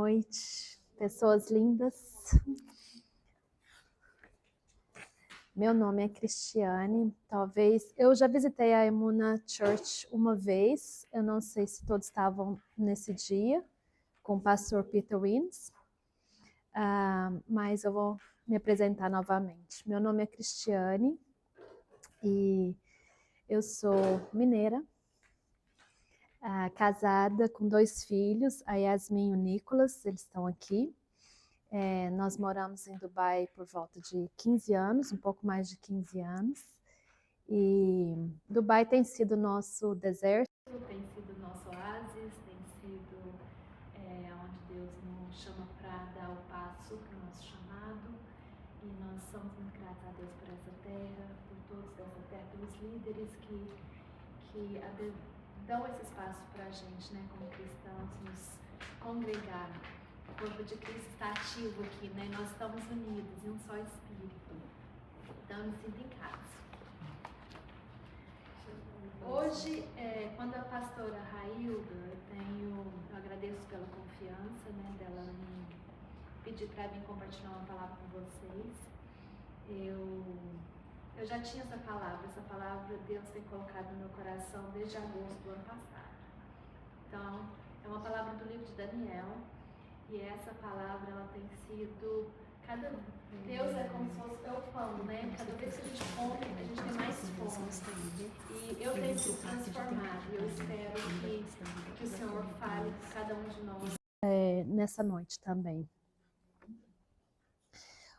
Noite, pessoas lindas. Meu nome é Cristiane. Talvez eu já visitei a Emuna Church uma vez. Eu não sei se todos estavam nesse dia com o pastor Peter Wins, mas eu vou me apresentar novamente. Meu nome é Cristiane e eu sou mineira, casada com 2 filhos, a Yasmin e o Nicolas. Eles estão aqui. Nós moramos em Dubai por volta de 15 anos, um pouco mais de 15 anos. E Dubai tem sido nosso deserto, tem sido nosso oásis, tem sido onde Deus nos chama para dar o passo para o nosso chamado. E nós somos muito gratos a Deus por essa terra, por todos dessa terra, pelos líderes que dão esse espaço para a gente, né, como cristãos, nos congregar. O corpo de Cristo está ativo aqui, né? Nós estamos unidos em um só espírito. Então eu me sinto em casa. Hoje, quando a pastora Railda, eu agradeço pela confiança, né, dela me pedir para vir compartilhar uma palavra com vocês. Eu já tinha essa palavra Deus tem colocado no meu coração desde agosto do ano passado. Então, é uma palavra do livro de Daniel. E essa palavra, ela tem sido, Deus é como se fosse o pão, né? Cada vez que a gente come, a gente tem mais fome. E eu tenho sido transformada. E eu espero que o Senhor fale com cada um de nós nessa noite também.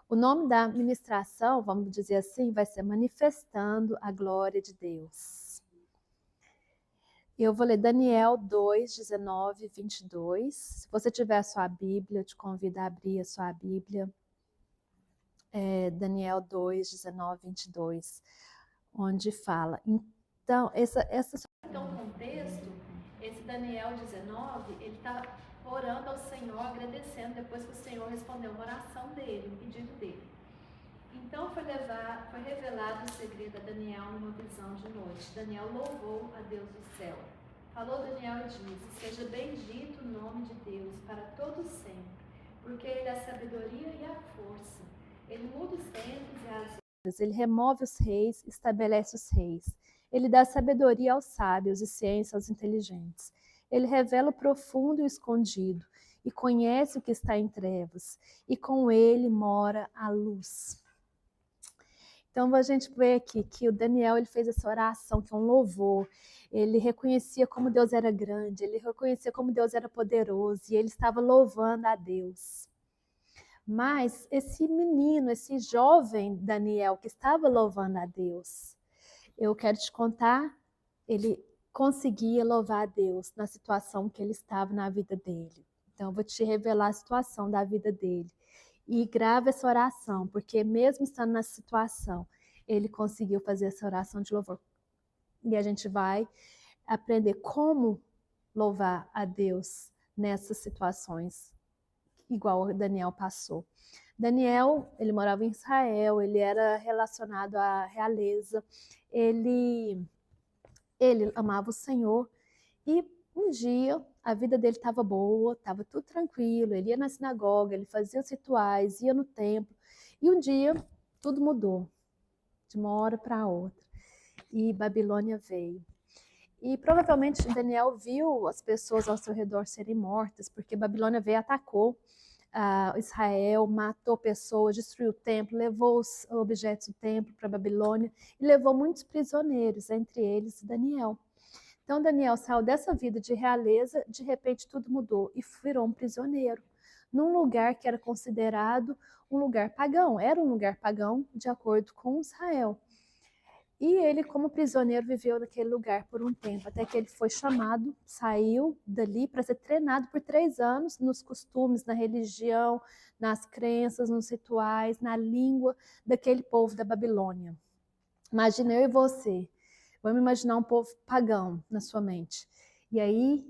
O nome da ministração, vamos dizer assim, vai ser Manifestando a Glória de Deus. Eu vou ler Daniel 2, 19 e 22. Se você tiver a sua Bíblia, eu te convido a abrir a sua Bíblia. Daniel 2, 19 e 22, onde fala. Então, o contexto, esse Daniel 19, ele está orando ao Senhor, agradecendo depois que o Senhor respondeu uma oração dele, um pedido dele. Então foi revelado o segredo a Daniel numa visão de noite. Daniel louvou a Deus do céu. Falou Daniel e disse: seja bendito o nome de Deus para todos sempre, porque Ele é a sabedoria e a força. Ele muda os tempos e as horas. Ele remove os reis, estabelece os reis. Ele dá sabedoria aos sábios e ciência aos inteligentes. Ele revela o profundo e o escondido, e conhece o que está em trevas, e com ele mora a luz. Então a gente vê aqui que o Daniel ele fez essa oração, que é um louvor. Ele reconhecia como Deus era grande, ele reconhecia como Deus era poderoso, e ele estava louvando a Deus. Mas esse menino, esse jovem Daniel, que estava louvando a Deus, eu quero te contar, ele conseguia louvar a Deus na situação que ele estava na vida dele. Então eu vou te revelar a situação da vida dele. E grava essa oração, porque mesmo estando nessa situação, ele conseguiu fazer essa oração de louvor. E a gente vai aprender como louvar a Deus nessas situações, igual o Daniel passou. Daniel, ele morava em Israel, ele era relacionado à realeza, ele amava o Senhor, e um dia a vida dele estava boa, estava tudo tranquilo, ele ia na sinagoga, ele fazia os rituais, ia no templo, e um dia tudo mudou, de uma hora para outra, e Babilônia veio. E provavelmente Daniel viu as pessoas ao seu redor serem mortas, porque Babilônia veio e atacou Israel, matou pessoas, destruiu o templo, levou os objetos do templo para Babilônia, e levou muitos prisioneiros, entre eles Daniel. Então Daniel saiu dessa vida de realeza, de repente tudo mudou e virou um prisioneiro, num lugar que era considerado um lugar pagão, era um lugar pagão de acordo com Israel. E ele, como prisioneiro, viveu naquele lugar por um tempo, até que ele foi chamado, saiu dali para ser treinado por 3 anos nos costumes, na religião, nas crenças, nos rituais, na língua daquele povo da Babilônia. Imagina eu e você. Vamos imaginar um povo pagão na sua mente. E aí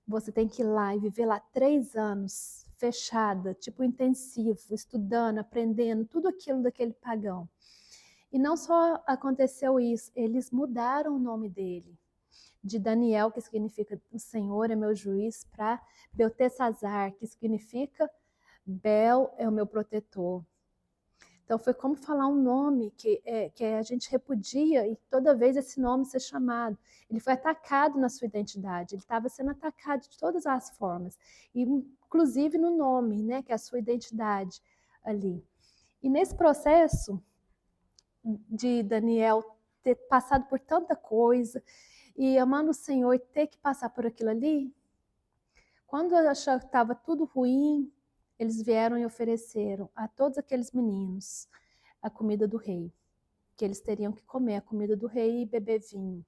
você tem que ir lá e viver lá 3 anos, fechada, tipo intensivo, estudando, aprendendo, tudo aquilo daquele pagão. E não só aconteceu isso, eles mudaram o nome dele. de Daniel, que significa o Senhor é meu juiz, para Beltesazar, que significa Bel é o meu protetor. Então foi como falar um nome que a gente repudia e toda vez esse nome ser chamado. Ele foi atacado na sua identidade, ele estava sendo atacado de todas as formas, inclusive no nome, né, que é a sua identidade ali. E nesse processo de Daniel ter passado por tanta coisa e amando o Senhor e ter que passar por aquilo ali, quando eu achava que estava tudo ruim, eles vieram e ofereceram a todos aqueles meninos a comida do rei, que eles teriam que comer a comida do rei e beber vinho.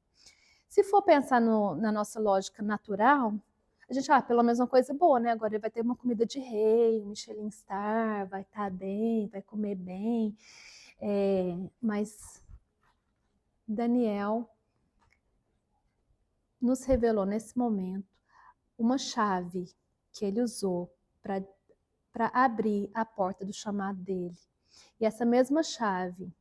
Se for pensar na nossa lógica natural, a gente, pelo menos uma coisa boa, né? Agora ele vai ter uma comida de rei, um Michelin Star, vai estar bem, vai comer bem. Mas Daniel nos revelou nesse momento uma chave que ele usou para abrir a porta do chamado dele. E essa mesma chave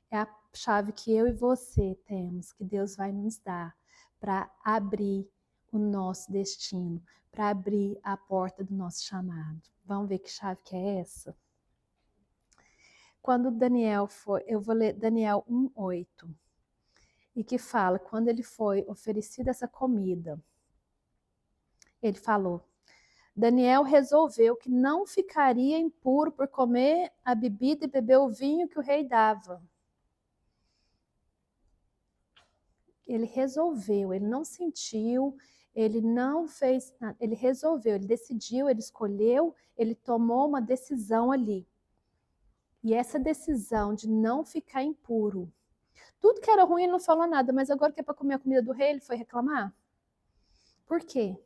é a chave que eu e você temos, que Deus vai nos dar para abrir o nosso destino, para abrir a porta do nosso chamado. Vamos ver que chave que é essa? Quando Daniel foi, eu vou ler Daniel 1:8, e que fala, quando ele foi oferecido essa comida, ele falou, Daniel resolveu que não ficaria impuro por comer a bebida e beber o vinho que o rei dava. Ele resolveu, ele não sentiu, ele não fez nada, ele resolveu, ele decidiu, ele escolheu, ele tomou uma decisão ali. E essa decisão de não ficar impuro, tudo que era ruim ele não falou nada, mas agora que é para comer a comida do rei, ele foi reclamar? Por quê?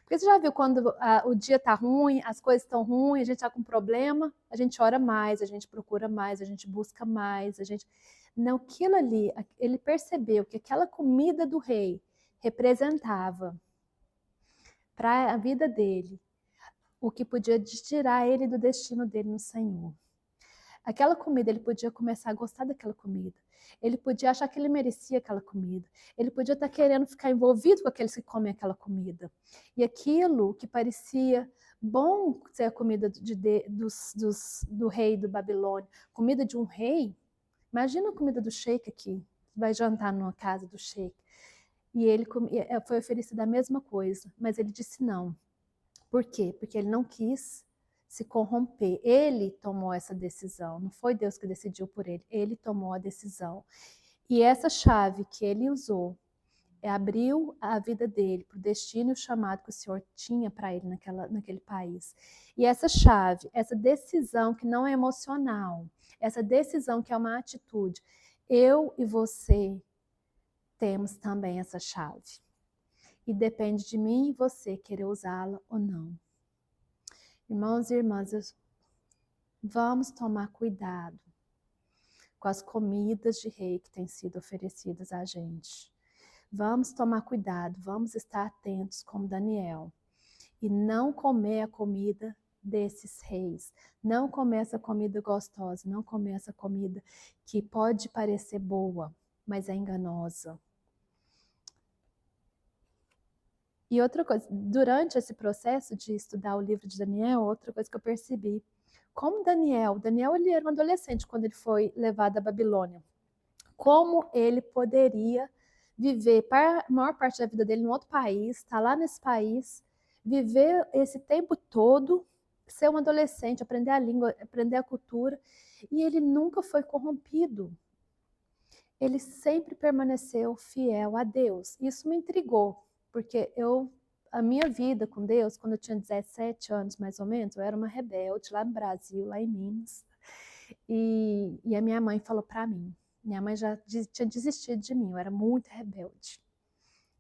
Porque você já viu quando o dia está ruim, as coisas estão ruins, a gente está com problema, a gente ora mais, a gente procura mais, a gente busca mais, a gente... Não, aquilo ali, ele percebeu que aquela comida do rei representava para a vida dele o que podia tirar ele do destino dele no Senhor. Aquela comida, ele podia começar a gostar daquela comida. Ele podia achar que ele merecia aquela comida. Ele podia estar querendo ficar envolvido com aqueles que comem aquela comida. E aquilo que parecia bom ser a comida do rei do Babilônia, comida de um rei, imagina a comida do sheik aqui, vai jantar numa casa do sheik. E ele foi oferecido a mesma coisa, mas ele disse não. Por quê? Porque ele não quis se corromper. Ele tomou essa decisão, não foi Deus que decidiu por ele, ele tomou a decisão. E essa chave que ele usou abriu a vida dele para o destino e o chamado que o Senhor tinha para ele naquele país. E essa chave, essa decisão que não é emocional, essa decisão que é uma atitude, eu e você temos também essa chave. E depende de mim e você querer usá-la ou não. Irmãos e irmãs, vamos tomar cuidado com as comidas de rei que têm sido oferecidas a gente. Vamos tomar cuidado, vamos estar atentos como Daniel e não comer a comida desses reis. Não comer essa comida gostosa, não comer essa comida que pode parecer boa, mas é enganosa. E outra coisa, durante esse processo de estudar o livro de Daniel, outra coisa que eu percebi, como Daniel ele era um adolescente quando ele foi levado à Babilônia, como ele poderia viver a maior parte da vida dele em outro país, estar lá nesse país, viver esse tempo todo, ser um adolescente, aprender a língua, aprender a cultura, e ele nunca foi corrompido. Ele sempre permaneceu fiel a Deus. Isso me intrigou, porque a minha vida com Deus, quando eu tinha 17 anos mais ou menos, eu era uma rebelde lá no Brasil, lá em Minas, e a minha mãe falou para mim, minha mãe já tinha desistido de mim, eu era muito rebelde.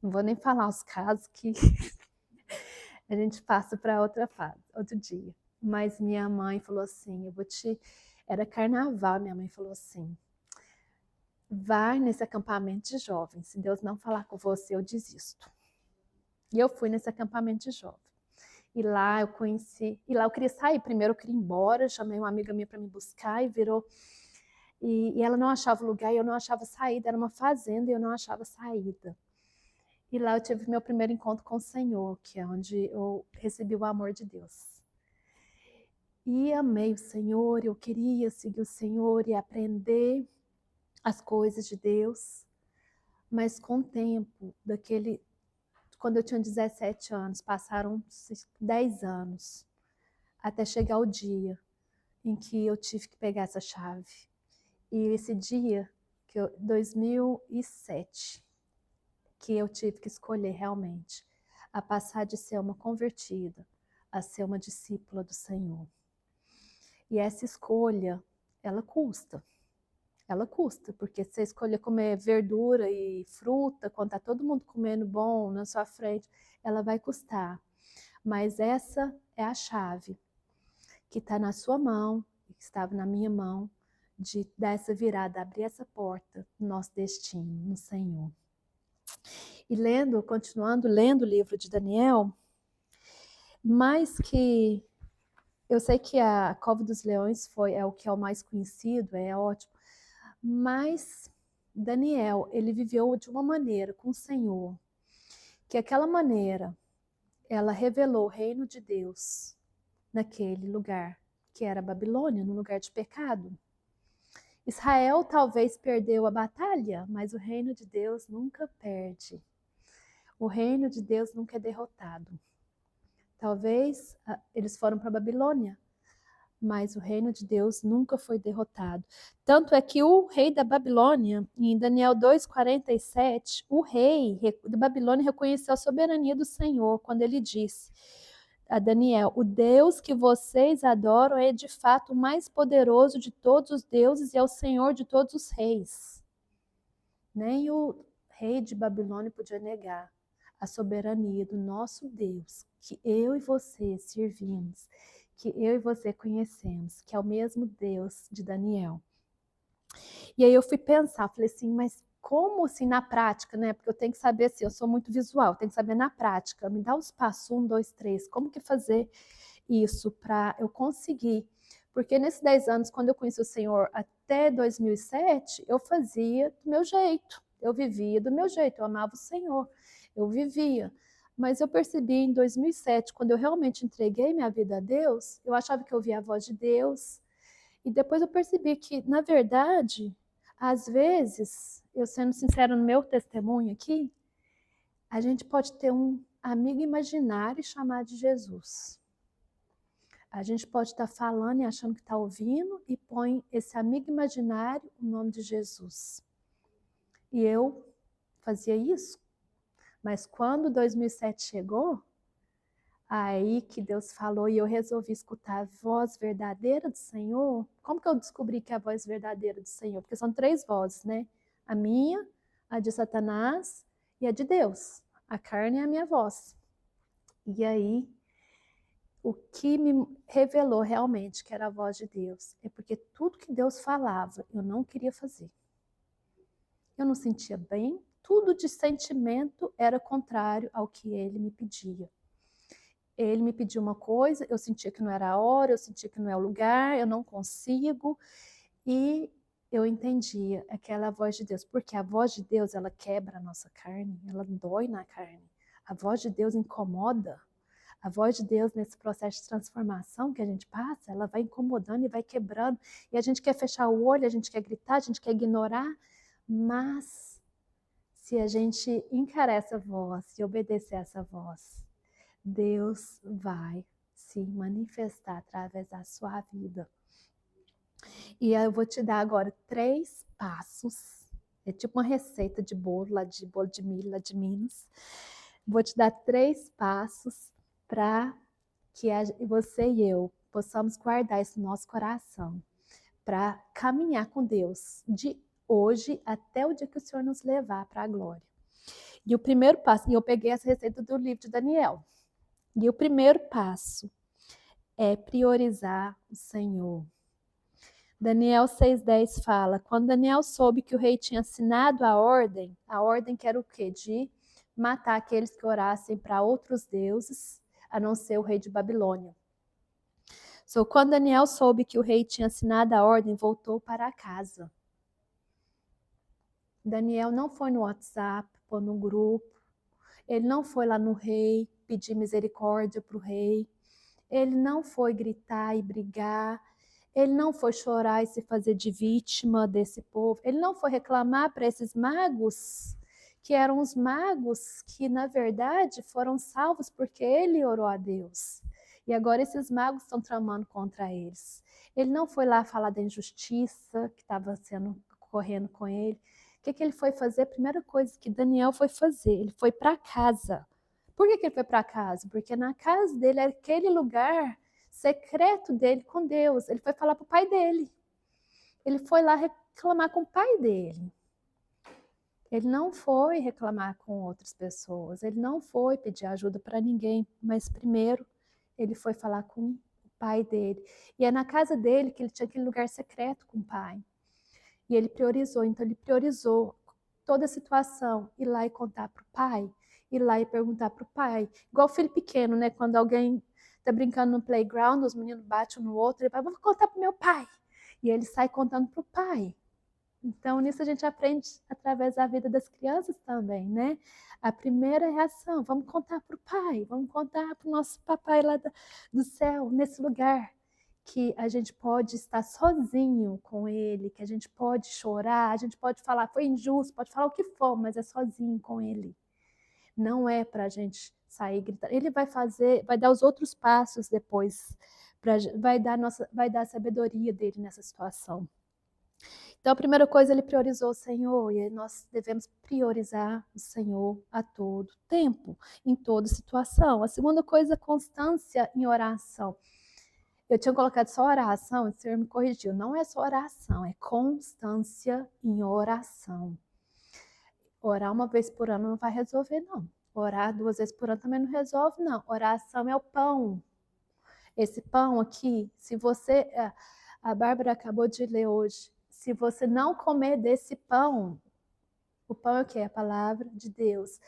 Não vou nem falar os casos que a gente passa para outra fase, outro dia. Mas minha mãe falou assim, era carnaval, minha mãe falou assim, vai nesse acampamento de jovens, se Deus não falar com você, eu desisto. E eu fui nesse acampamento de jovens. E lá eu queria sair, primeiro eu queria ir embora, chamei uma amiga minha para me buscar e virou... E ela não achava lugar e eu não achava saída, era uma fazenda e eu não achava saída. E lá eu tive meu primeiro encontro com o Senhor, que é onde eu recebi o amor de Deus. E amei o Senhor, eu queria seguir o Senhor e aprender as coisas de Deus. Mas com o tempo, quando eu tinha 17 anos, passaram 10 anos, até chegar o dia em que eu tive que pegar essa chave. E esse dia, 2007, que eu tive que escolher realmente a passar de ser uma convertida a ser uma discípula do Senhor. E essa escolha, ela custa. Ela custa, porque você escolher comer verdura e fruta, quando está todo mundo comendo bom na sua frente, ela vai custar. Mas essa é a chave que está na sua mão, que estava na minha mão, de dar essa virada, abrir essa porta no nosso destino, no Senhor. E continuando lendo o livro de Daniel, mais que eu sei que a Cova dos Leões é o que é o mais conhecido, é ótimo, mas Daniel, ele viveu de uma maneira com o Senhor, que aquela maneira, ela revelou o reino de Deus naquele lugar, que era Babilônia, no lugar de pecado. Israel talvez perdeu a batalha, mas o reino de Deus nunca perde. O reino de Deus nunca é derrotado. Talvez eles foram para a Babilônia, mas o reino de Deus nunca foi derrotado. Tanto é que o rei da Babilônia, em Daniel 2,47, o rei da Babilônia reconheceu a soberania do Senhor quando ele disse a Daniel: o Deus que vocês adoram é de fato o mais poderoso de todos os deuses e é o Senhor de todos os reis. Nem o rei de Babilônia podia negar a soberania do nosso Deus, que eu e você servimos, que eu e você conhecemos, que é o mesmo Deus de Daniel. E aí eu fui pensar, falei assim, mas como assim na prática, né? Porque eu tenho que saber assim, eu sou muito visual, tenho que saber na prática, me dá os passos, 1, 2, 3, como que fazer isso para eu conseguir? Porque nesses 10 anos, quando eu conheci o Senhor até 2007, eu fazia do meu jeito, eu vivia do meu jeito, eu amava o Senhor, eu vivia. Mas eu percebi em 2007, quando eu realmente entreguei minha vida a Deus, eu achava que eu ouvia a voz de Deus, e depois eu percebi que, na verdade, às vezes, eu sendo sincera no meu testemunho aqui, a gente pode ter um amigo imaginário chamado de Jesus. A gente pode estar falando e achando que está ouvindo e põe esse amigo imaginário o nome de Jesus. E eu fazia isso. Mas quando 2007 chegou, aí que Deus falou e eu resolvi escutar a voz verdadeira do Senhor. Como que eu descobri que é a voz verdadeira do Senhor? Porque são 3 vozes, né? A minha, a de Satanás e a de Deus. A carne é a minha voz. E aí, o que me revelou realmente que era a voz de Deus é porque tudo que Deus falava, eu não queria fazer. Eu não sentia bem, tudo de sentimento era contrário ao que ele me pedia. Ele me pediu uma coisa, eu sentia que não era a hora, eu sentia que não é o lugar, eu não consigo. E eu entendia aquela voz de Deus, porque a voz de Deus, ela quebra a nossa carne, ela dói na carne. A voz de Deus incomoda. A voz de Deus nesse processo de transformação que a gente passa, ela vai incomodando e vai quebrando. E a gente quer fechar o olho, a gente quer gritar, a gente quer ignorar. Mas se a gente encarar essa voz e obedecer essa voz, Deus vai se manifestar através da sua vida. E eu vou te dar agora 3 passos. É tipo uma receita de bolo, bolo de milho, lá de Minas. Vou te dar 3 passos para que você e eu possamos guardar isso no nosso coração, para caminhar com Deus de hoje até o dia que o Senhor nos levar para a glória. E o primeiro passo, e eu peguei essa receita do livro de Daniel. E o primeiro passo é priorizar o Senhor. Daniel 6,10 fala, quando Daniel soube que o rei tinha assinado a ordem que era o quê? De matar aqueles que orassem para outros deuses, a não ser o rei de Babilônia. Quando Daniel soube que o rei tinha assinado a ordem, voltou para casa. Daniel não foi no WhatsApp, foi no grupo, Ele não foi lá no rei pedir misericórdia para o rei. Ele não foi gritar e brigar. Ele não foi chorar e se fazer de vítima desse povo. Ele não foi reclamar para esses magos, que eram os magos que, na verdade, foram salvos porque ele orou a Deus. E agora esses magos estão tramando contra eles. Ele não foi lá falar da injustiça que estava correndo com ele. O que ele foi fazer? A primeira coisa que Daniel foi fazer, ele foi para casa. Por que ele foi para casa? Porque na casa dele era aquele lugar secreto dele com Deus. Ele foi falar para o pai dele. Ele foi lá reclamar com o pai dele. Ele não foi reclamar com outras pessoas. Ele não foi pedir ajuda para ninguém. Mas primeiro ele foi falar com o pai dele. E é na casa dele que ele tinha aquele lugar secreto com o pai. E ele priorizou. Então ele priorizou toda a situação. Ir lá e contar para o pai. Ir lá e perguntar para o pai. Igual filho pequeno, né? Quando alguém está brincando no playground, os meninos batem um no outro, ele vai, vou contar para o meu pai. E ele sai contando para o pai. Então, nisso a gente aprende através da vida das crianças também, né? A primeira reação, vamos contar para o pai, vamos contar para o nosso papai lá do céu, nesse lugar que a gente pode estar sozinho com ele, que a gente pode chorar, a gente pode falar, foi injusto, pode falar o que for, mas é sozinho com ele. Não é para a gente sair gritando. Ele vai fazer, vai dar os outros passos depois, vai dar a sabedoria dele nessa situação. Então, a primeira coisa, ele priorizou o Senhor, e nós devemos priorizar o Senhor a todo tempo, em toda situação. A segunda coisa, constância em oração. Eu tinha colocado só oração, o Senhor me corrigiu. Não é só oração, é constância em oração. Orar uma vez por ano não vai resolver, não. Orar 2 vezes por ano também não resolve, não. Oração é o pão. Esse pão aqui, se você... A Bárbara acabou de ler hoje. Se você não comer desse pão, o pão é o quê? A palavra de Deus.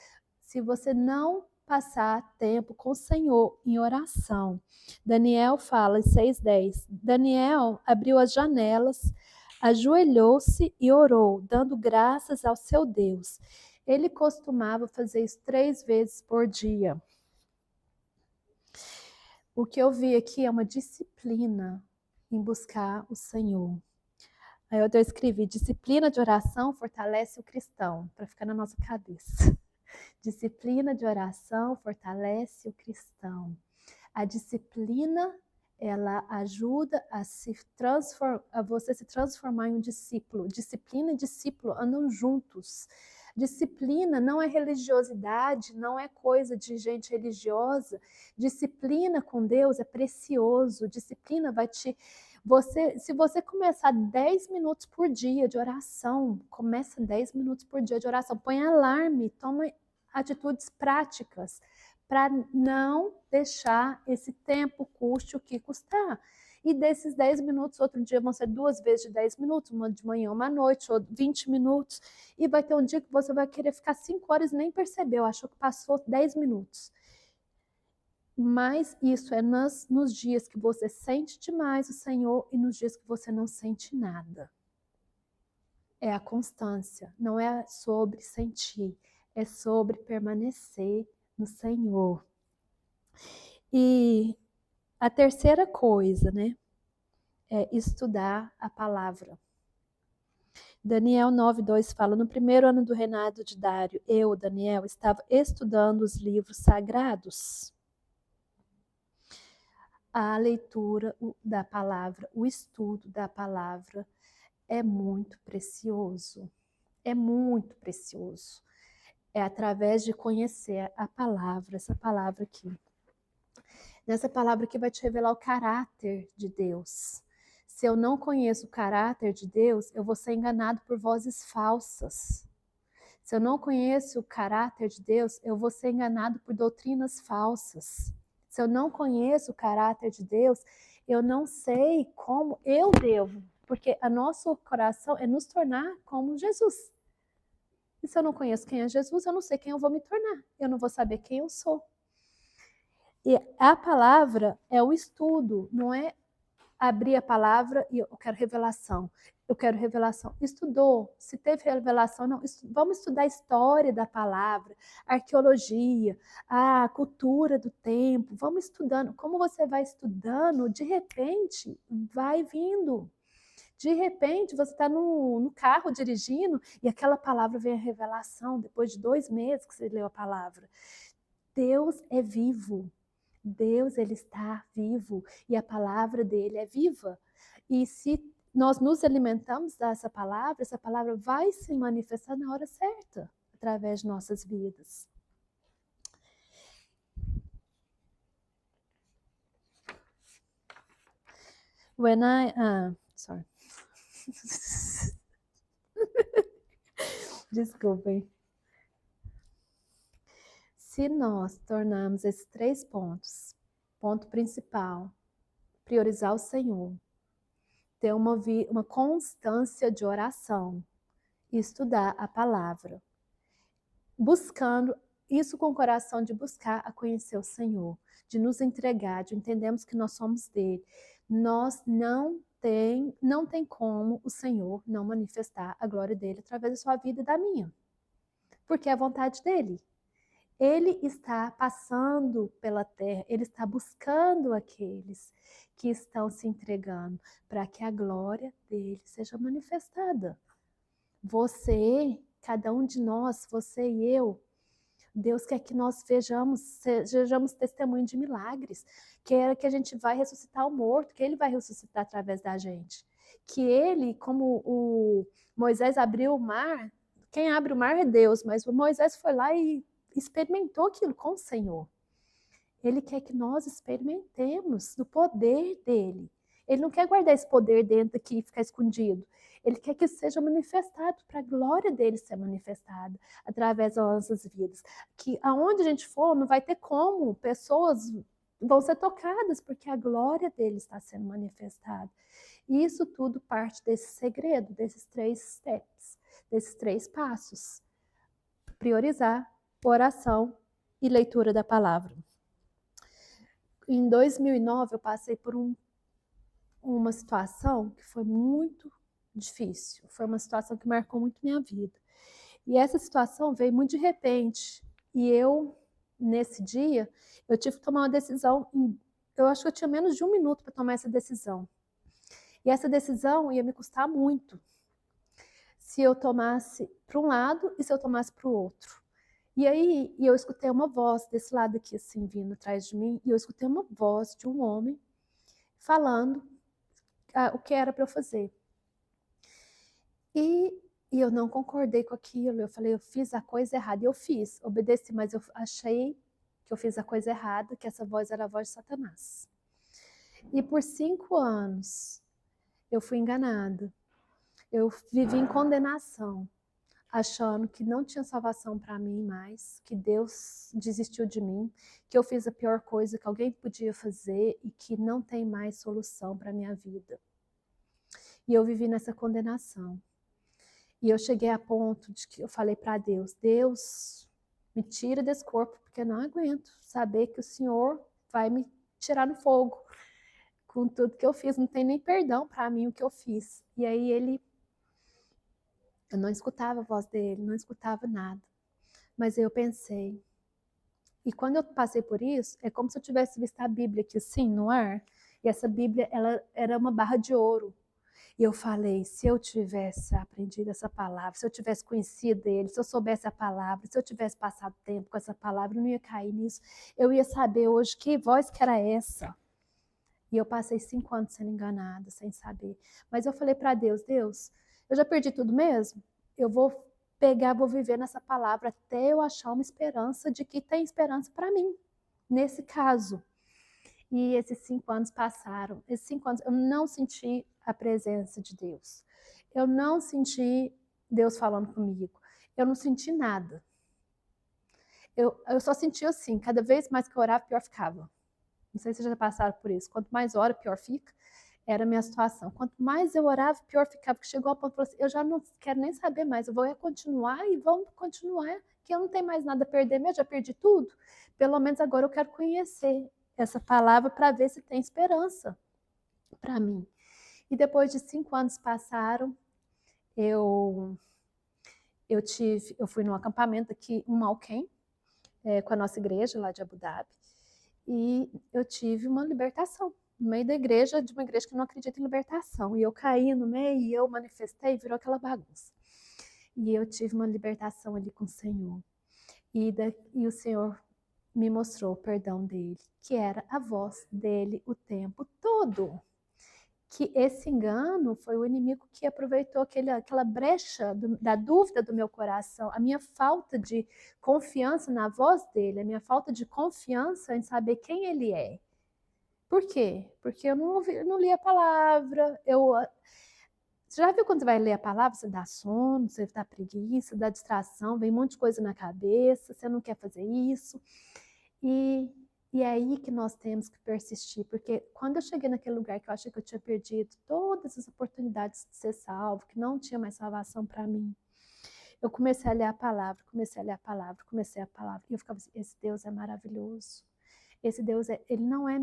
Se você não passar tempo com o Senhor em oração. Daniel fala em 6:10. Daniel abriu as janelas, ajoelhou-se e orou, dando graças ao seu Deus. Ele costumava fazer isso 3 vezes por dia. O que eu vi aqui é uma disciplina em buscar o Senhor. Aí eu escrevi, disciplina de oração fortalece o cristão, para ficar na nossa cabeça. Disciplina de oração fortalece o cristão. A disciplina, ela ajuda a você se transformar em um discípulo. Disciplina e discípulo andam juntos. Disciplina não é religiosidade, não é coisa de gente religiosa. Disciplina com Deus é precioso. Disciplina vai te... se você começar 10 minutos por dia de oração, começa 10 minutos por dia de oração, põe alarme, toma atitudes práticas para não deixar esse tempo custe o que custar. E desses 10 minutos, outro dia vão ser 2 vezes de 10 minutos, uma de manhã, uma à noite, ou 20 minutos, e vai ter um dia que você vai querer ficar 5 horas e nem percebeu, achou que passou 10 minutos. Mas isso é nos dias que você sente demais o Senhor e nos dias que você não sente nada. É a constância, não é sobre sentir, é sobre permanecer no Senhor. E a terceira coisa, né, é estudar a palavra. Daniel 9:2 fala, no primeiro ano do reinado de Dário, eu, Daniel, estava estudando os livros sagrados. A leitura da palavra, o estudo da palavra é muito precioso. É muito precioso. É através de conhecer a palavra, essa palavra aqui. Nessa palavra aqui vai te revelar o caráter de Deus. Se eu não conheço o caráter de Deus, eu vou ser enganado por vozes falsas. Se eu não conheço o caráter de Deus, eu vou ser enganado por doutrinas falsas. Se eu não conheço o caráter de Deus, eu não sei como eu devo, porque o nosso coração é nos tornar como Jesus. E se eu não conheço quem é Jesus, eu não sei quem eu vou me tornar. Eu não vou saber quem eu sou. E a palavra é o estudo, não é abrir a palavra e eu quero revelação. Eu quero revelação. Estudou. Se teve revelação, não. Vamos estudar a história da palavra, a arqueologia, a cultura do tempo. Vamos estudando. Como você vai estudando, de repente, vai vindo. De repente, você está no carro dirigindo e aquela palavra vem a revelação, depois de 2 meses que você leu a palavra. Deus é vivo. Deus, ele está vivo e a palavra dele é viva. E se nós nos alimentamos dessa palavra, essa palavra vai se manifestar na hora certa, através de nossas vidas. Sorry. Desculpem. Se nós tornarmos esses 3 pontos, ponto principal, priorizar o Senhor, ter uma constância de oração, estudar a palavra, buscando isso com o coração de buscar a conhecer o Senhor, de nos entregar, de entendermos que nós somos dele. Nós não tem como o Senhor não manifestar a glória dele através da sua vida e da minha, porque é a vontade dele. Ele está passando pela terra, ele está buscando aqueles que estão se entregando para que a glória dele seja manifestada. Você, cada um de nós, você e eu, Deus quer que nós sejamos testemunho de milagres, quer que a gente vai ressuscitar o morto, que ele vai ressuscitar através da gente. Que ele, como o Moisés abriu o mar, quem abre o mar é Deus, mas o Moisés foi lá e experimentou aquilo com o Senhor. Ele quer que nós experimentemos do poder dele. Ele não quer guardar esse poder dentro aqui e ficar escondido. Ele quer que isso seja manifestado, para a glória dele ser manifestada através das nossas vidas. Que aonde a gente for, não vai ter como, pessoas vão ser tocadas, porque a glória dele está sendo manifestada. E isso tudo parte desse segredo, desses 3 steps, desses 3 passos. Priorizar, oração e leitura da palavra. Em 2009, eu passei por uma situação que foi muito difícil. Foi uma situação que marcou muito minha vida. E essa situação veio muito de repente. E eu, nesse dia, eu tive que tomar uma decisão. Eu acho que eu tinha menos de 1 minuto para tomar essa decisão. E essa decisão ia me custar muito. Se eu tomasse para um lado e se eu tomasse para o outro. E aí eu escutei uma voz desse lado aqui, assim, vindo atrás de mim, e eu escutei uma voz de um homem falando o que era para eu fazer. E eu não concordei com aquilo, eu falei, eu fiz a coisa errada, e eu fiz, obedeci, mas eu achei que eu fiz a coisa errada, que essa voz era a voz de Satanás. E por 5 anos eu fui enganada, eu vivi em condenação, achando que não tinha salvação para mim mais, que Deus desistiu de mim, que eu fiz a pior coisa que alguém podia fazer e que não tem mais solução para a minha vida. E eu vivi nessa condenação. E eu cheguei a ponto de que eu falei para Deus, Deus, me tira desse corpo, porque eu não aguento saber que o Senhor vai me tirar no fogo. Com tudo que eu fiz, não tem nem perdão para mim o que eu fiz. E aí eu não escutava a voz dele, não escutava nada. Mas eu pensei. E quando eu passei por isso, é como se eu tivesse visto a Bíblia aqui assim, no ar. E essa Bíblia, ela era uma barra de ouro. E eu falei, se eu tivesse aprendido essa palavra, se eu tivesse conhecido ele, se eu soubesse a palavra, se eu tivesse passado tempo com essa palavra, eu não ia cair nisso. Eu ia saber hoje que voz que era essa. E eu passei 5 anos sendo enganada, sem saber. Mas eu falei para Deus, Deus, eu já perdi tudo mesmo? Eu vou viver nessa palavra até eu achar uma esperança de que tem esperança para mim, nesse caso. E esses 5 anos passaram. Esses 5 anos eu não senti a presença de Deus. Eu não senti Deus falando comigo. Eu não senti nada. Eu só senti assim, cada vez mais que eu orava, pior ficava. Não sei se vocês já passaram por isso. Quanto mais ora, pior fica. Era a minha situação. Quanto mais eu orava, pior ficava. Porque chegou ao ponto, assim, eu já não quero nem saber mais. Eu vou continuar e vamos continuar, que eu não tenho mais nada a perder mesmo, já perdi tudo. Pelo menos agora eu quero conhecer essa palavra para ver se tem esperança para mim. E depois de 5 anos passaram, eu fui num acampamento aqui, um Malquém, com a nossa igreja lá de Abu Dhabi, e eu tive uma libertação no meio da igreja, de uma igreja que não acredita em libertação. E eu caí no meio e eu manifestei, virou aquela bagunça. E eu tive uma libertação ali com o Senhor. E o Senhor me mostrou o perdão dele, que era a voz dele o tempo todo. Que esse engano foi o inimigo que aproveitou aquela brecha da dúvida do meu coração, a minha falta de confiança na voz dele, a minha falta de confiança em saber quem ele é. Por quê? Porque eu não li a palavra. Você já viu quando você vai ler a palavra, você dá sono, você dá preguiça, dá distração, vem um monte de coisa na cabeça, você não quer fazer isso. E é aí que nós temos que persistir, porque quando eu cheguei naquele lugar que eu achei que eu tinha perdido todas as oportunidades de ser salvo, que não tinha mais salvação para mim, eu comecei a ler a palavra, e eu ficava assim, esse Deus é maravilhoso. Esse Deus, ele não é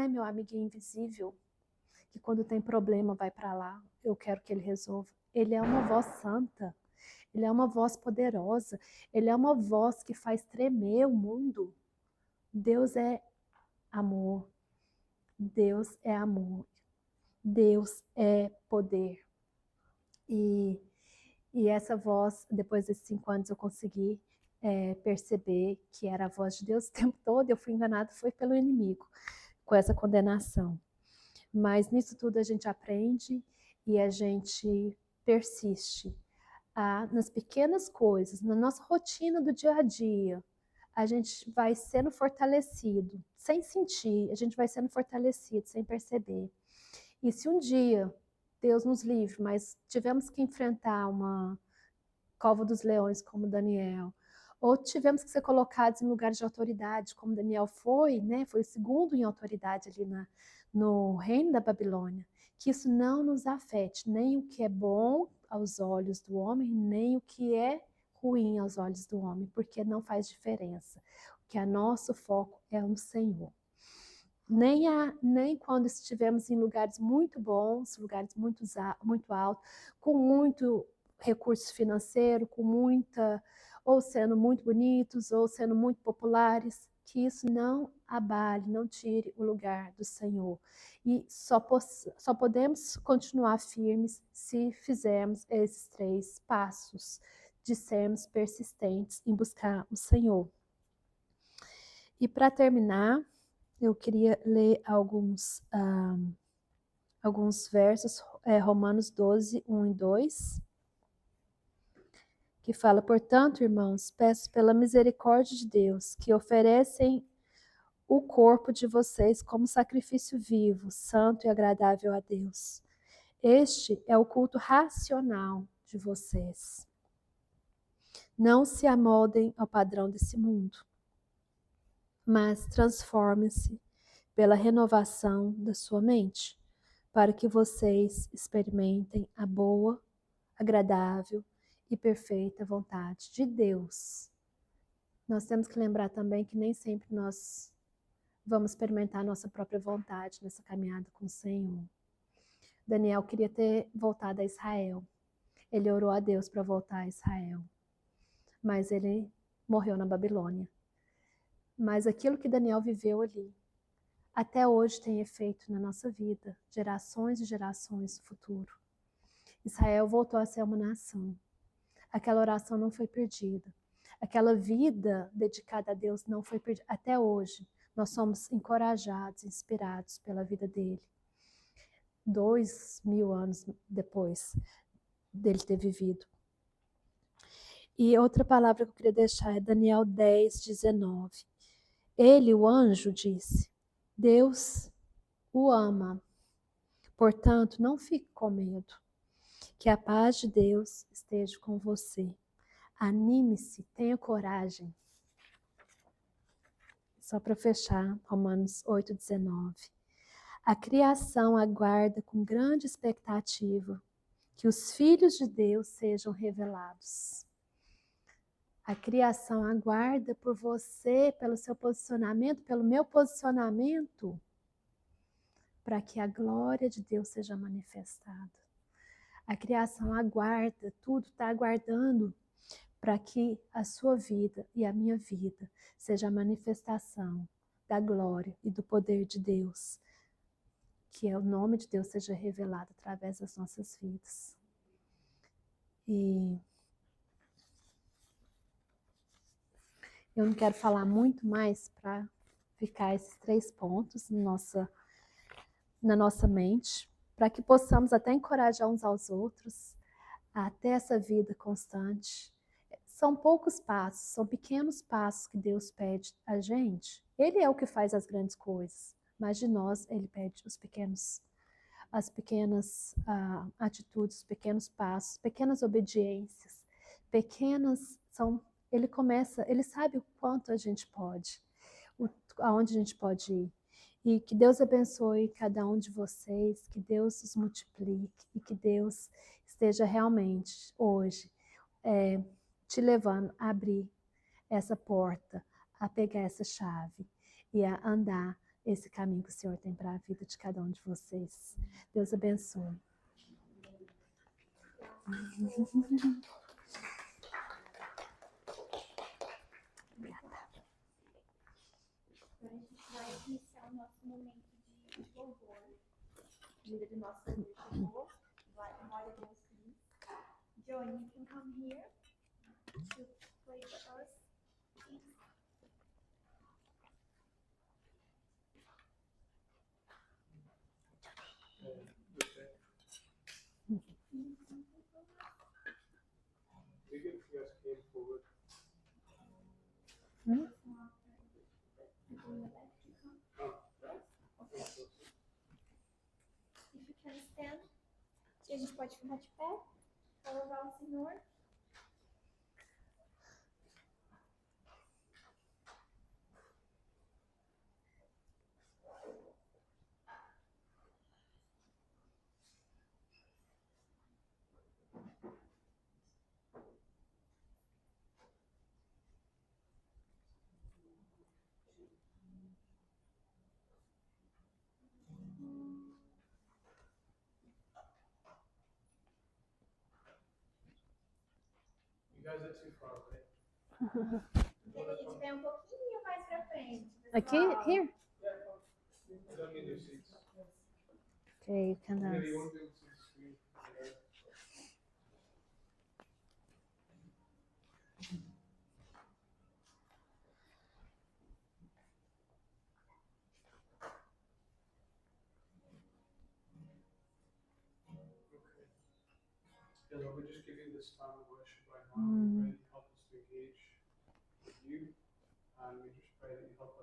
meu amiguinho invisível, que quando tem problema vai para lá, eu quero que ele resolva. Ele é uma voz santa, ele é uma voz poderosa, ele é uma voz que faz tremer o mundo. Deus é amor, Deus é amor, Deus é poder. E essa voz, depois desses 5 anos, eu consegui perceber que era a voz de Deus o tempo todo. Eu fui enganada, foi pelo inimigo, com essa condenação. Mas nisso tudo a gente aprende e a gente persiste. Nas pequenas coisas, na nossa rotina do dia a dia, a gente vai sendo fortalecido, sem sentir, a gente vai sendo fortalecido, sem perceber. E se um dia, Deus nos livre, mas tivemos que enfrentar uma cova dos leões, como Daniel, ou tivemos que ser colocados em lugares de autoridade, como Daniel foi, né? Foi o segundo em autoridade ali no reino da Babilônia, que isso não nos afete, nem o que é bom aos olhos do homem, nem o que é ruim aos olhos do homem, porque não faz diferença. O que é nosso foco é no Senhor. Nem quando estivemos em lugares muito bons, lugares muito altos, com muito recurso financeiro, ou sendo muito bonitos, ou sendo muito populares, que isso não abale, não tire o lugar do Senhor. E só podemos continuar firmes se fizermos esses 3 passos, de sermos persistentes em buscar o Senhor. E para terminar, eu queria ler alguns versos, Romanos 12, 1 e 2, que fala: portanto, irmãos, peço pela misericórdia de Deus que oferecem o corpo de vocês como sacrifício vivo, santo e agradável a Deus. Este é o culto racional de vocês. Não se amoldem ao padrão desse mundo, mas transformem-se pela renovação da sua mente, para que vocês experimentem a boa, agradável e perfeita vontade de Deus. Nós temos que lembrar também que nem sempre nós vamos experimentar a nossa própria vontade nessa caminhada com o Senhor. Daniel queria ter voltado a Israel. Ele orou a Deus para voltar a Israel, mas ele morreu na Babilônia. Mas aquilo que Daniel viveu ali, até hoje tem efeito na nossa vida, gerações e gerações no futuro. Israel voltou a ser uma nação. Aquela oração não foi perdida. Aquela vida dedicada a Deus não foi perdida. Até hoje, nós somos encorajados, inspirados pela vida dele. 2000 anos depois dele ter vivido. E outra palavra que eu queria deixar é Daniel 10, 19. Ele, o anjo, disse: Deus o ama. Portanto, não fique com medo. Que a paz de Deus esteja com você. Anime-se, tenha coragem. Só para fechar, Romanos 8, 19. A criação aguarda com grande expectativa que os filhos de Deus sejam revelados. A criação aguarda por você, pelo seu posicionamento, pelo meu posicionamento, para que a glória de Deus seja manifestada. A criação aguarda, tudo está aguardando para que a sua vida e a minha vida seja a manifestação da glória e do poder de Deus, que é o nome de Deus seja revelado através das nossas vidas. E eu não quero falar muito mais para ficar esses 3 pontos na nossa mente, para que possamos até encorajar uns aos outros a ter essa vida constante. São poucos passos, são pequenos passos que Deus pede a gente. Ele é o que faz as grandes coisas, mas de nós Ele pede as pequenas atitudes, os pequenos passos, pequenas obediências, Ele sabe o quanto a gente pode, aonde a gente pode ir. E que Deus abençoe cada um de vocês, que Deus os multiplique e que Deus esteja realmente hoje te levando a abrir essa porta, a pegar essa chave e a andar esse caminho que o Senhor tem para a vida de cada um de vocês. Deus abençoe. Agora a gente vai iniciar o nosso momento de louvor. Vida de nosso Deus chegou. Glória a Deus, Cris. Johnny, you can come here to play for us. If you can stand, se a gente pode ficar de pé para louvar o Senhor. You guys are too far away. A gente vem um pouquinho mais para frente. Aqui? Pessoal. Here? I don't need your seats. Okay, you can Maybe dance. you won't be able to see the screen. Okay. Lord, we just give you this time of worship right now. We pray that you help us to engage with you, and we just pray that you help us